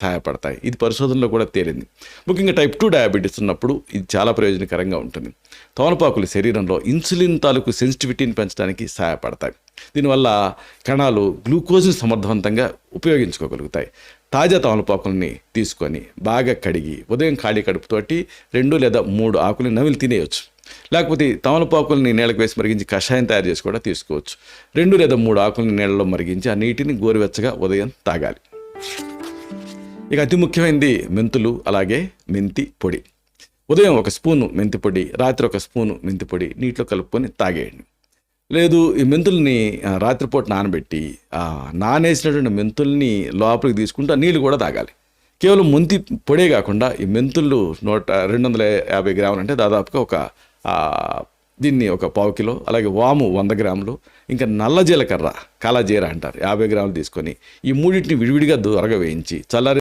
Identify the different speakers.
Speaker 1: సహాయపడతాయి. ఇది పరిశోధనలో కూడా తేలింది. ముఖ్యంగా టైప్ 2 డయాబెటీస్ ఉన్నప్పుడు ఇది చాలా ప్రయోజనకరంగా ఉంటుంది. తమలపాకులు శరీరంలో ఇన్సులిన్ తాలూకు సెన్సిటివిటీని పెంచడానికి సహాయపడతాయి. దీనివల్ల కణాలు గ్లూకోజ్ని సమర్థవంతంగా ఉపయోగించుకోగలుగుతాయి. తాజా తమలపాకుల్ని తీసుకొని బాగా కడిగి ఉదయం ఖాళీ కడుపుతోటి 2 లేదా 3 ఆకుల్ని నమిలి తినేయచ్చు. లేకపోతే తమలపాకుల్ని నీళ్ళకి వేసి మరిగించి కషాయం తయారు చేసి కూడా తీసుకోవచ్చు. 2 లేదా 3 ఆకుల్ని నీళ్ళలో మరిగించి ఆ నీటిని గోరువెచ్చగా ఉదయం తాగాలి. ఇక అతి ముఖ్యమైనది మెంతులు, అలాగే మెంతి పొడి. ఉదయం 1 స్పూను మెంతి పొడి, రాత్రి 1 స్పూను మెంతి పొడి నీటిలో కలుపుకొని తాగేయండి. లేదు ఈ మెంతుల్ని రాత్రిపూట నానబెట్టి నానేసినటువంటి మెంతుల్ని లోపలికి తీసుకుంటూ నీళ్ళు కూడా తాగాలి. కేవలం మెంతి పొడే కాకుండా ఈ మెంతులు 250 గ్రాములు అంటే దాదాపుగా దీన్ని ఒక పావు కిలో, అలాగే వాము 100 గ్రాములు, ఇంకా నల్ల జీలకర్ర కాలాజీర అంటారు 50 గ్రాములు తీసుకొని ఈ మూడింటిని విడివిడిగా దూరగా వేయించి చల్లారి